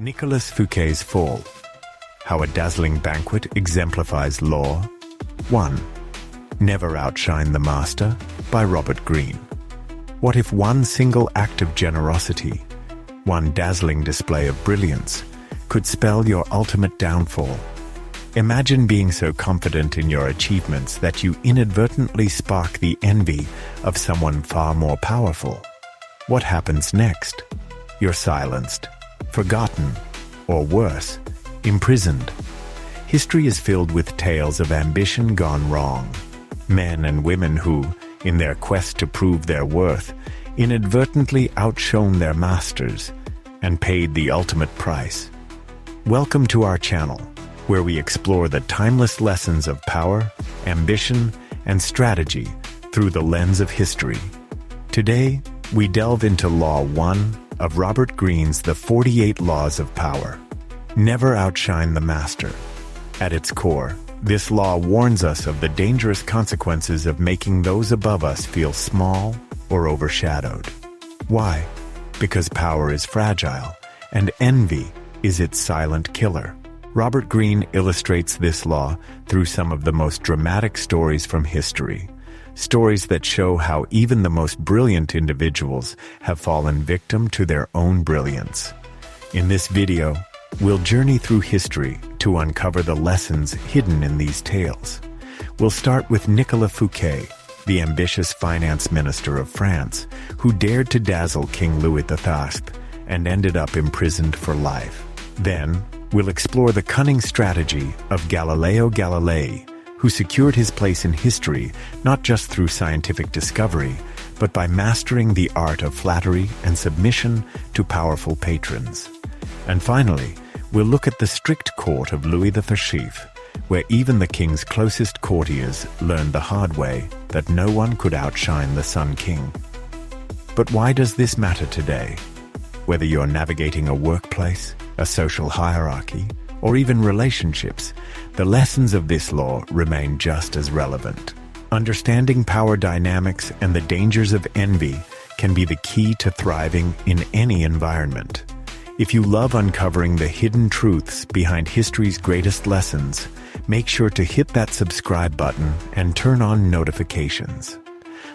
Nicolas Fouquet's Fall. How a Dazzling Banquet Exemplifies Law. 1. Never Outshine the Master by Robert Greene. What if one single act of generosity, one dazzling display of brilliance, could spell your ultimate downfall? Imagine being so confident in your achievements that you inadvertently spark the envy of someone far more powerful. What happens next? You're silenced, forgotten, or worse, imprisoned. History is filled with tales of ambition gone wrong. Men and women who, in their quest to prove their worth, inadvertently outshone their masters and paid the ultimate price. Welcome to our channel, where we explore the timeless lessons of power, ambition, and strategy through the lens of history. Today, we delve into Law 1 of Robert Greene's The 48 Laws of Power. Never outshine the master. At its core, this law warns us of the dangerous consequences of making those above us feel small or overshadowed. Why? Because power is fragile, and envy is its silent killer. Robert Greene illustrates this law through some of the most dramatic stories from history. Stories that show how even the most brilliant individuals have fallen victim to their own brilliance. In this video, we'll journey through history to uncover the lessons hidden in these tales. We'll start with Nicolas Fouquet, the ambitious finance minister of France, who dared to dazzle King Louis XIV and ended up imprisoned for life. Then, we'll explore the cunning strategy of Galileo Galilei, who secured his place in history not just through scientific discovery, but by mastering the art of flattery and submission to powerful patrons. And finally, we'll look at the strict court of Louis XIV, where even the king's closest courtiers learned the hard way that no one could outshine the Sun King. But why does this matter today? Whether you're navigating a workplace, a social hierarchy, or even relationships, the lessons of this law remain just as relevant. Understanding power dynamics and the dangers of envy can be the key to thriving in any environment. If you love uncovering the hidden truths behind history's greatest lessons, make sure to hit that subscribe button and turn on notifications.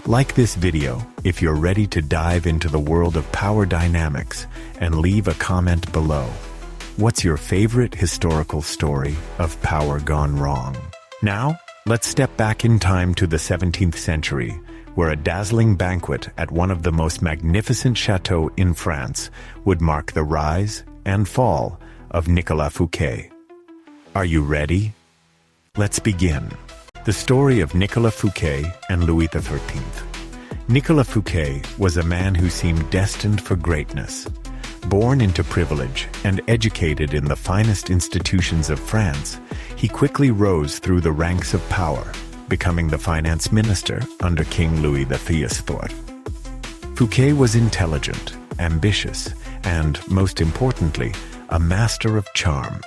Like this video if you're ready to dive into the world of power dynamics, and leave a comment below. What's your favorite historical story of power gone wrong? Now, let's step back in time to the 17th century, where a dazzling banquet at one of the most magnificent chateaux in France would mark the rise and fall of Nicolas Fouquet. Are you ready? Let's begin. The story of Nicolas Fouquet and Louis XIV. Nicolas Fouquet was a man who seemed destined for greatness. Born into privilege and educated in the finest institutions of France, he quickly rose through the ranks of power, becoming the finance minister under King Louis XIV. Fouquet was intelligent, ambitious, and, most importantly, a master of charm.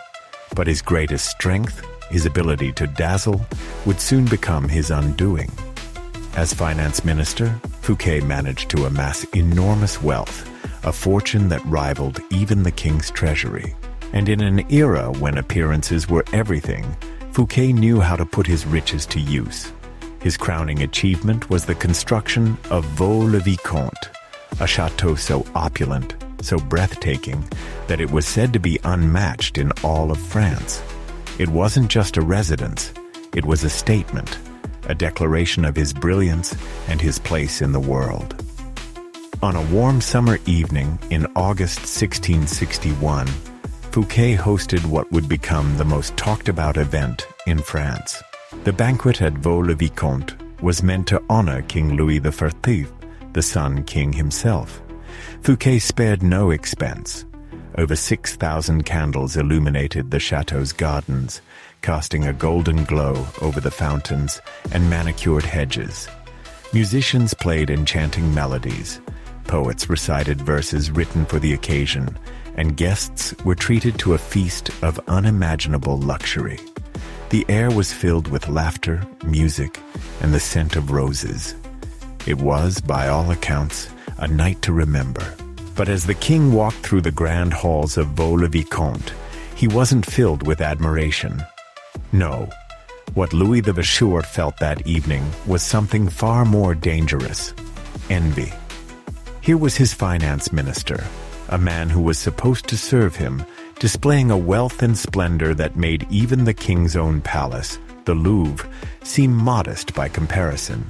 But his greatest strength, his ability to dazzle, would soon become his undoing. As finance minister, Fouquet managed to amass enormous wealth, a fortune that rivaled even the king's treasury. And in an era when appearances were everything, Fouquet knew how to put his riches to use. His crowning achievement was the construction of Vaux-le-Vicomte, a chateau so opulent, so breathtaking, that it was said to be unmatched in all of France. It wasn't just a residence, it was a statement, a declaration of his brilliance and his place in the world. On a warm summer evening in August 1661, Fouquet hosted what would become the most talked-about event in France. The banquet at Vaux-le-Vicomte was meant to honor King Louis XIV, the Sun King himself. Fouquet spared no expense. Over 6,000 candles illuminated the chateau's gardens, casting a golden glow over the fountains and manicured hedges. Musicians played enchanting melodies. Poets recited verses written for the occasion, and guests were treated to a feast of unimaginable luxury. The air was filled with laughter, music, and the scent of roses. It was, by all accounts, a night to remember. But as the king walked through the grand halls of Vaux-le-Vicomte, he wasn't filled with admiration. No, what Louis XIV felt that evening was something far more dangerous: envy. Here was his finance minister, a man who was supposed to serve him, displaying a wealth and splendor that made even the king's own palace, the Louvre, seem modest by comparison.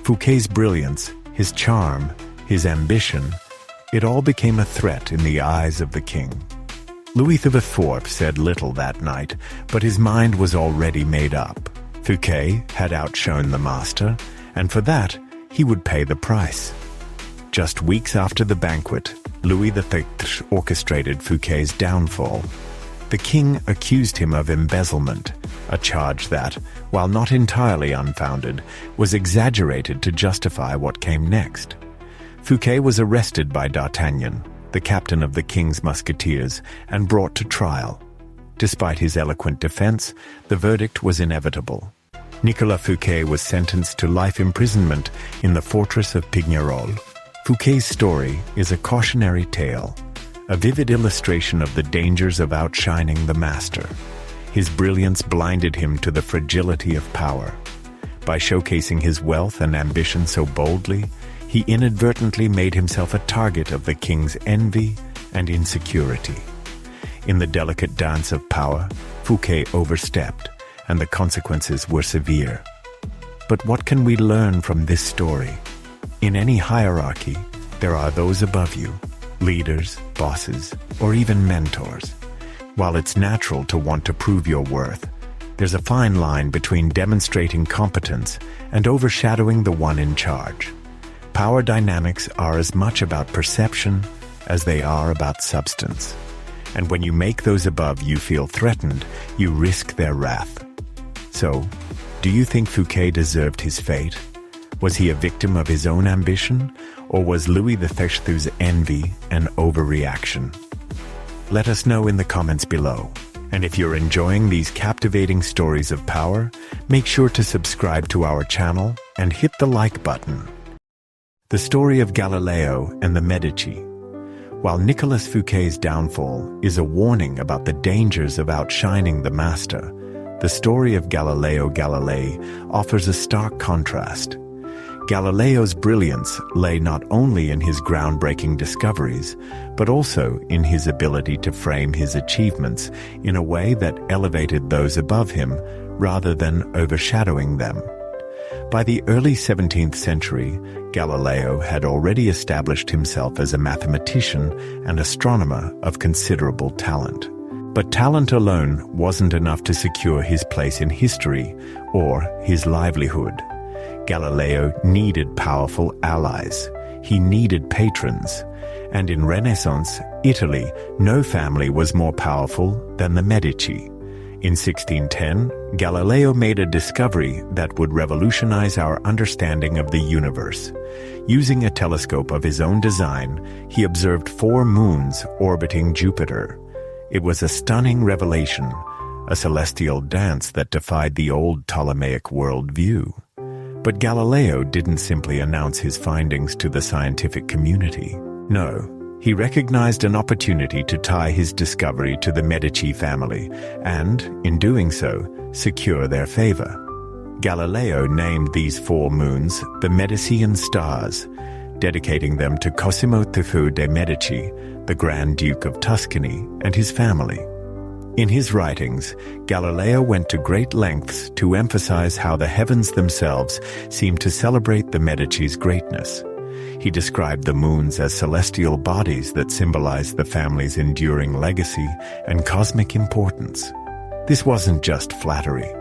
Fouquet's brilliance, his charm, his ambition, it all became a threat in the eyes of the king. Louis XIV said little that night, but his mind was already made up. Fouquet had outshone the master, and for that, he would pay the price. Just weeks after the banquet, Louis XIV orchestrated Fouquet's downfall. The king accused him of embezzlement, a charge that, while not entirely unfounded, was exaggerated to justify what came next. Fouquet was arrested by D'Artagnan, the captain of the king's musketeers, and brought to trial. Despite his eloquent defense, the verdict was inevitable. Nicolas Fouquet was sentenced to life imprisonment in the fortress of Pignerol. Fouquet's story is a cautionary tale, a vivid illustration of the dangers of outshining the master. His brilliance blinded him to the fragility of power. By showcasing his wealth and ambition so boldly, he inadvertently made himself a target of the king's envy and insecurity. In the delicate dance of power, Fouquet overstepped, and the consequences were severe. But what can we learn from this story? In any hierarchy, there are those above you, leaders, bosses, or even mentors. While it's natural to want to prove your worth, there's a fine line between demonstrating competence and overshadowing the one in charge. Power dynamics are as much about perception as they are about substance. And when you make those above you feel threatened, you risk their wrath. So, do you think Fouquet deserved his fate? Was he a victim of his own ambition, or was Louis XIV's envy an overreaction? Let us know in the comments below. And if you're enjoying these captivating stories of power, make sure to subscribe to our channel and hit the like button. The story of Galileo and the Medici. While Nicolas Fouquet's downfall is a warning about the dangers of outshining the master, the story of Galileo Galilei offers a stark contrast. Galileo's brilliance lay not only in his groundbreaking discoveries, but also in his ability to frame his achievements in a way that elevated those above him rather than overshadowing them. By the early 17th century, Galileo had already established himself as a mathematician and astronomer of considerable talent. But talent alone wasn't enough to secure his place in history or his livelihood. Galileo needed powerful allies. He needed patrons. And in Renaissance Italy, no family was more powerful than the Medici. In 1610, Galileo made a discovery that would revolutionize our understanding of the universe. Using a telescope of his own design, he observed 4 moons orbiting Jupiter. It was a stunning revelation, a celestial dance that defied the old Ptolemaic worldview. But Galileo didn't simply announce his findings to the scientific community. No, he recognized an opportunity to tie his discovery to the Medici family and, in doing so, secure their favor. Galileo named these 4 moons the Medicean stars, dedicating them to Cosimo II de' Medici, the Grand Duke of Tuscany, and his family. In his writings, Galileo went to great lengths to emphasize how the heavens themselves seemed to celebrate the Medici's greatness. He described the moons as celestial bodies that symbolized the family's enduring legacy and cosmic importance. This wasn't just flattery.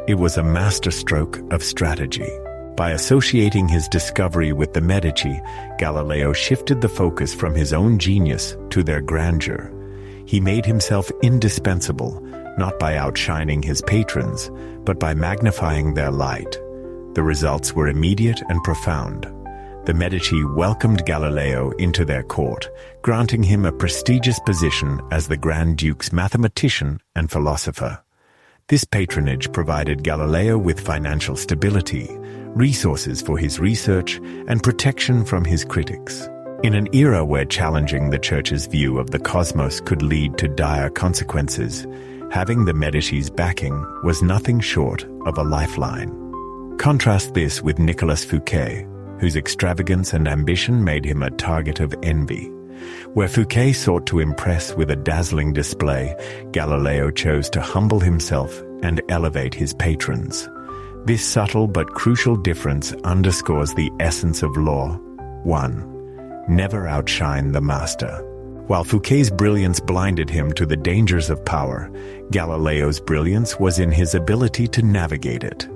It was a masterstroke of strategy. By associating his discovery with the Medici, Galileo shifted the focus from his own genius to their grandeur. He made himself indispensable, not by outshining his patrons, but by magnifying their light. The results were immediate and profound. The Medici welcomed Galileo into their court, granting him a prestigious position as the Grand Duke's mathematician and philosopher. This patronage provided Galileo with financial stability, resources for his research, and protection from his critics. In an era where challenging the Church's view of the cosmos could lead to dire consequences, having the Medici's backing was nothing short of a lifeline. Contrast this with Nicolas Fouquet, whose extravagance and ambition made him a target of envy. Where Fouquet sought to impress with a dazzling display, Galileo chose to humble himself and elevate his patrons. This subtle but crucial difference underscores the essence of law. 1. Never outshine the master. While Fouquet's brilliance blinded him to the dangers of power, Galileo's brilliance was in his ability to navigate it.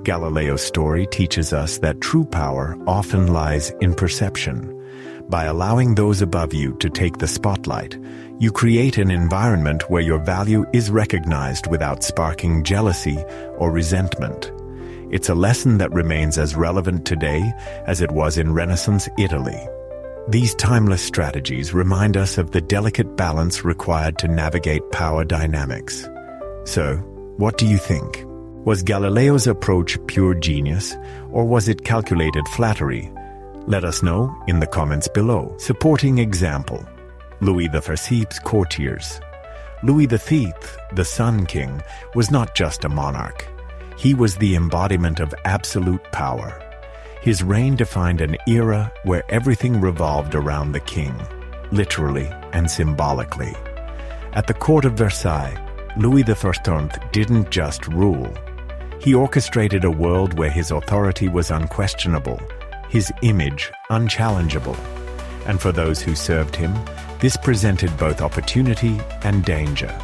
Galileo's story teaches us that true power often lies in perception. By allowing those above you to take the spotlight, you create an environment where your value is recognized without sparking jealousy or resentment. It's a lesson that remains as relevant today as it was in Renaissance Italy. These timeless strategies remind us of the delicate balance required to navigate power dynamics. So, what do you think? Was Galileo's approach pure genius, or was it calculated flattery? Let us know in the comments below. Supporting example: Louis XIV's courtiers. Louis XIV, the Sun King, was not just a monarch. He was the embodiment of absolute power. His reign defined an era where everything revolved around the king, literally and symbolically. At the court of Versailles, Louis XIV didn't just rule. He orchestrated a world where his authority was unquestionable, his image unchallengeable. And for those who served him, this presented both opportunity and danger.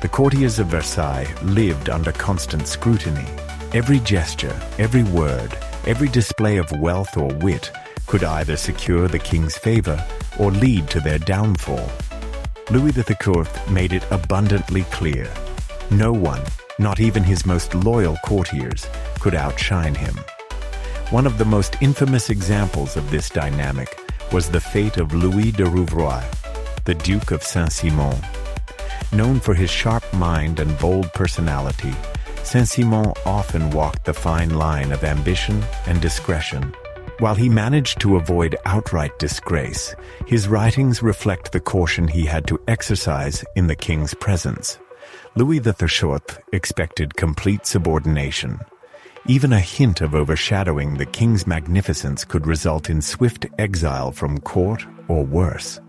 The courtiers of Versailles lived under constant scrutiny. Every gesture, every word, every display of wealth or wit could either secure the king's favor or lead to their downfall. Louis XIV made it abundantly clear: no one, not even his most loyal courtiers, could outshine him. One of the most infamous examples of this dynamic was the fate of Louis de Rouvroy, the Duke of Saint-Simon. Known for his sharp mind and bold personality, Saint-Simon often walked the fine line of ambition and discretion. While he managed to avoid outright disgrace, his writings reflect the caution he had to exercise in the king's presence. Louis XIV expected complete subordination. Even a hint of overshadowing the king's magnificence could result in swift exile from court or worse.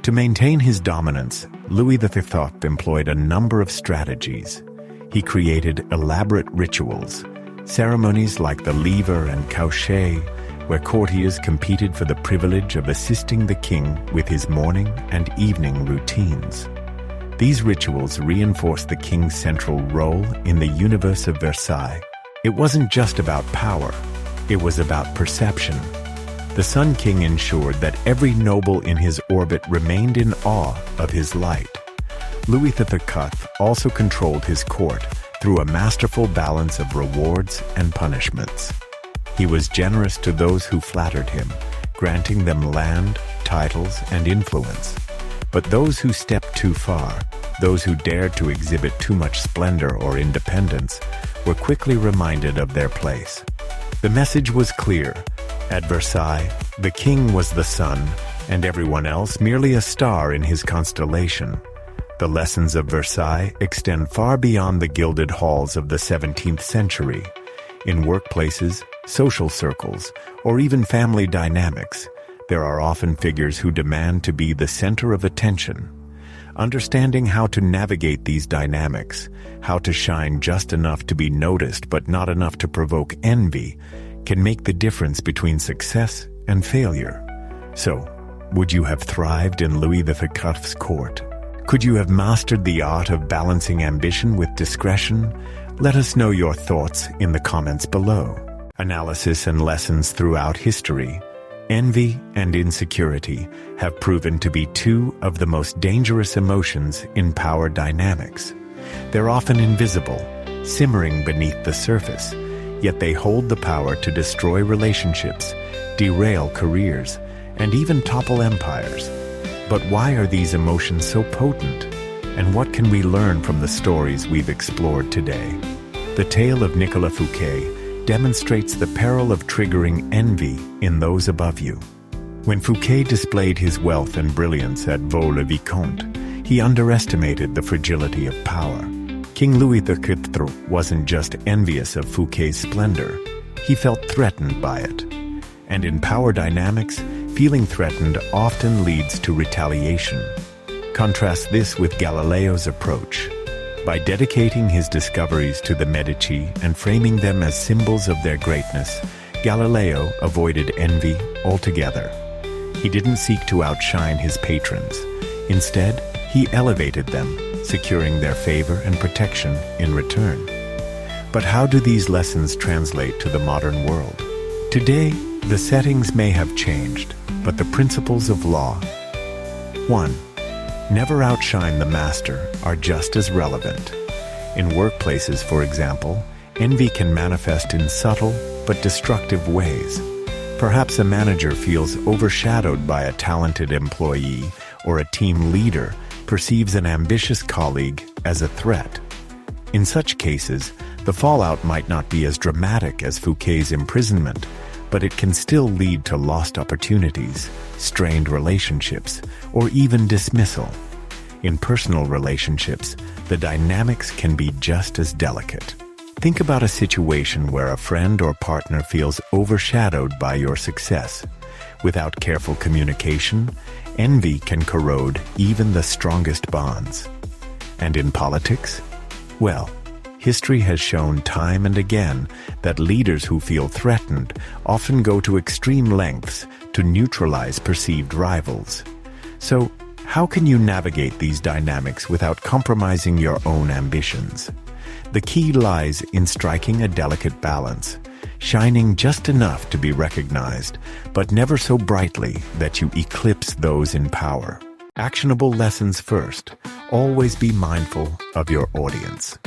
To maintain his dominance, Louis XIV employed a number of strategies. He created elaborate rituals, ceremonies like the lever and coucher, where courtiers competed for the privilege of assisting the king with his morning and evening routines. These rituals reinforced the king's central role in the universe of Versailles. It wasn't just about power, it was about perception. The Sun King ensured that every noble in his orbit remained in awe of his light. Louis XIV also controlled his court through a masterful balance of rewards and punishments. He was generous to those who flattered him, granting them land, titles, and influence. But those who stepped too far, those who dared to exhibit too much splendor or independence, were quickly reminded of their place. The message was clear. At Versailles, the king was the sun, and everyone else merely a star in his constellation. The lessons of Versailles extend far beyond the gilded halls of the 17th century. In workplaces, social circles, or even family dynamics, there are often figures who demand to be the center of attention. Understanding how to navigate these dynamics, how to shine just enough to be noticed but not enough to provoke envy, can make the difference between success and failure. So, would you have thrived in Louis XIV's court? Could you have mastered the art of balancing ambition with discretion? Let us know your thoughts in the comments below. Analysis and lessons throughout history. Envy and insecurity have proven to be two of the most dangerous emotions in power dynamics. They're often invisible, simmering beneath the surface, yet they hold the power to destroy relationships, derail careers, and even topple empires. But why are these emotions so potent? And what can we learn from the stories we've explored today? The tale of Nicolas Fouquet demonstrates the peril of triggering envy in those above you. When Fouquet displayed his wealth and brilliance at Vaux-le-Vicomte, he underestimated the fragility of power. King Louis XIV wasn't just envious of Fouquet's splendor, he felt threatened by it. And in power dynamics, feeling threatened often leads to retaliation. Contrast this with Galileo's approach. By dedicating his discoveries to the Medici and framing them as symbols of their greatness, Galileo avoided envy altogether. He didn't seek to outshine his patrons. Instead, he elevated them, securing their favor and protection in return. But how do these lessons translate to the modern world? Today, the settings may have changed, but the principles of law, 1. Never outshine the master, are just as relevant. In workplaces, for example, envy can manifest in subtle but destructive ways. Perhaps a manager feels overshadowed by a talented employee, or a team leader perceives an ambitious colleague as a threat. In such cases, the fallout might not be as dramatic as Fouquet's imprisonment, but it can still lead to lost opportunities, strained relationships, or even dismissal. In personal relationships, the dynamics can be just as delicate. Think about a situation where a friend or partner feels overshadowed by your success. Without careful communication, envy can corrode even the strongest bonds. And in politics? Well, history has shown time and again that leaders who feel threatened often go to extreme lengths to neutralize perceived rivals. So, how can you navigate these dynamics without compromising your own ambitions? The key lies in striking a delicate balance, shining just enough to be recognized, but never so brightly that you eclipse those in power. Actionable lessons first. Always be mindful of your audience.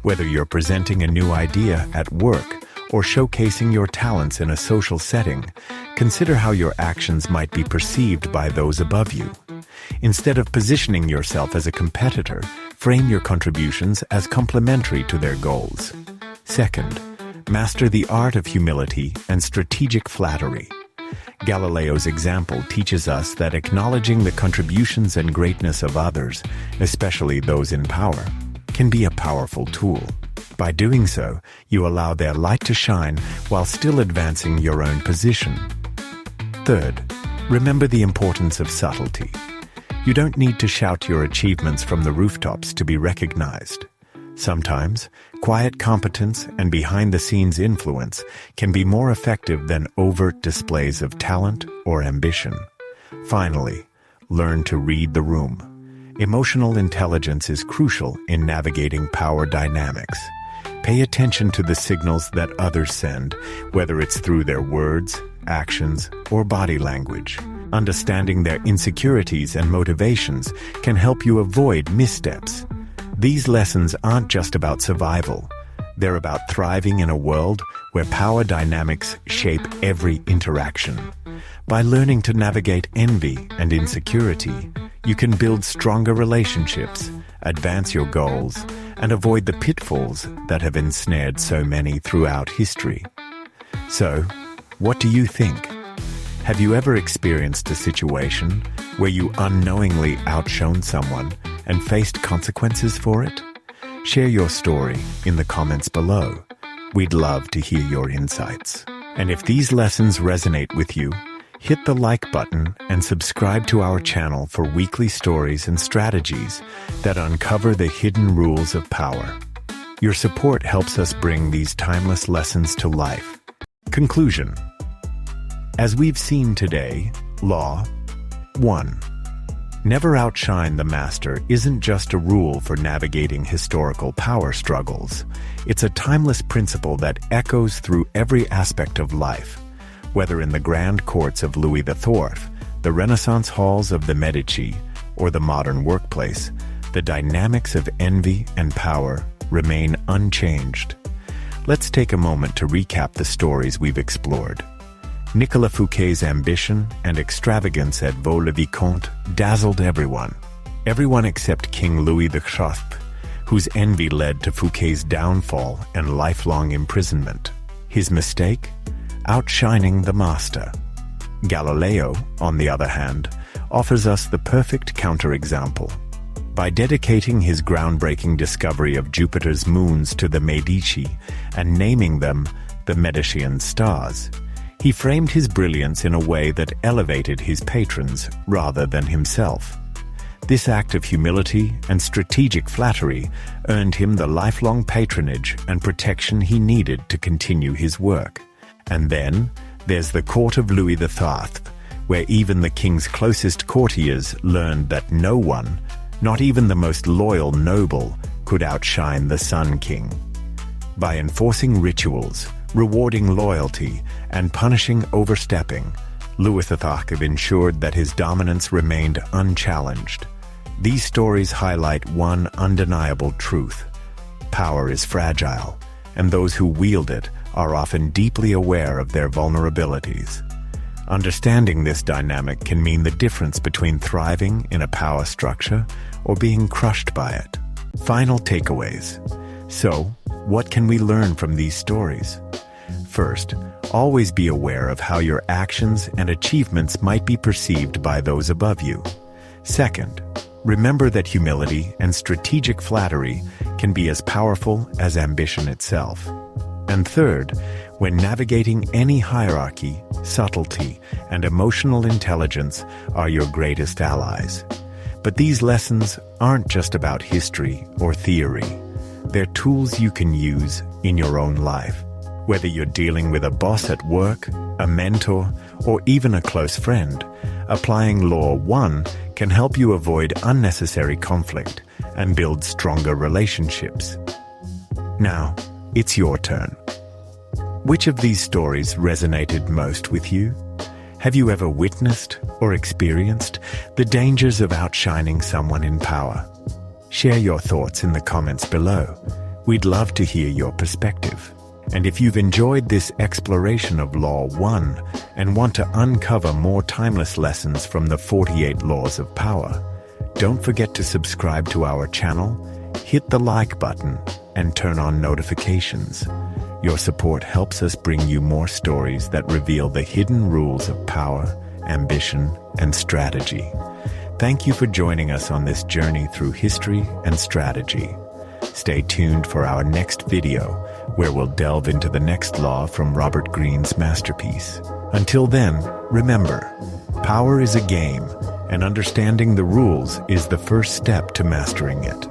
Whether you're presenting a new idea at work or showcasing your talents in a social setting, consider how your actions might be perceived by those above you. Instead of positioning yourself as a competitor, frame your contributions as complementary to their goals. Second, master the art of humility and strategic flattery. Galileo's example teaches us that acknowledging the contributions and greatness of others, especially those in power, can be a powerful tool. By doing so, you allow their light to shine while still advancing your own position. Third, remember the importance of subtlety. You don't need to shout your achievements from the rooftops to be recognized. Sometimes, quiet competence and behind-the-scenes influence can be more effective than overt displays of talent or ambition. Finally, learn to read the room. Emotional intelligence is crucial in navigating power dynamics. Pay attention to the signals that others send, whether it's through their words, actions, or body language. Understanding their insecurities and motivations can help you avoid missteps. These lessons aren't just about survival. They're about thriving in a world where power dynamics shape every interaction. By learning to navigate envy and insecurity, you can build stronger relationships, advance your goals, and avoid the pitfalls that have ensnared so many throughout history. So, what do you think? Have you ever experienced a situation where you unknowingly outshone someone and faced consequences for it? Share your story in the comments below. We'd love to hear your insights. And if these lessons resonate with you, hit the like button and subscribe to our channel for weekly stories and strategies that uncover the hidden rules of power. Your support helps us bring these timeless lessons to life. Conclusion. As we've seen today, Law 1. Never outshine the master isn't just a rule for navigating historical power struggles. It's a timeless principle that echoes through every aspect of life. Whether in the grand courts of Louis XIV, the Renaissance halls of the Medici, or the modern workplace, the dynamics of envy and power remain unchanged. Let's take a moment to recap the stories we've explored. Nicolas Fouquet's ambition and extravagance at Vaux-le-Vicomte dazzled everyone. Everyone except King Louis XIV, whose envy led to Fouquet's downfall and lifelong imprisonment. His mistake? Outshining the master. Galileo, on the other hand, offers us the perfect counterexample. By dedicating his groundbreaking discovery of Jupiter's moons to the Medici and naming them the Medicean stars, he framed his brilliance in a way that elevated his patrons rather than himself. This act of humility and strategic flattery earned him the lifelong patronage and protection he needed to continue his work. And then there's the court of Louis XIV, where even the king's closest courtiers learned that no one, not even the most loyal noble, could outshine the Sun King. By enforcing rituals, rewarding loyalty, and punishing overstepping, Louis XIV ensured that his dominance remained unchallenged. These stories highlight one undeniable truth: power is fragile, and those who wield it are often deeply aware of their vulnerabilities. Understanding this dynamic can mean the difference between thriving in a power structure or being crushed by it. Final takeaways. So, what can we learn from these stories? First, always be aware of how your actions and achievements might be perceived by those above you. Second, remember that humility and strategic flattery can be as powerful as ambition itself. And third, when navigating any hierarchy, subtlety and emotional intelligence are your greatest allies. But these lessons aren't just about history or theory. They're tools you can use in your own life. Whether you're dealing with a boss at work, a mentor, or even a close friend, applying Law 1 can help you avoid unnecessary conflict and build stronger relationships. Now, it's your turn. Which of these stories resonated most with you? Have you ever witnessed or experienced the dangers of outshining someone in power? Share your thoughts in the comments below. We'd love to hear your perspective. And if you've enjoyed this exploration of Law 1 and want to uncover more timeless lessons from the 48 Laws of Power, don't forget to subscribe to our channel, hit the like button, and turn on notifications. Your support helps us bring you more stories that reveal the hidden rules of power, ambition, and strategy. Thank you for joining us on this journey through history and strategy. Stay tuned for our next video, where we'll delve into the next law from Robert Greene's masterpiece. Until then, remember, power is a game, and understanding the rules is the first step to mastering it.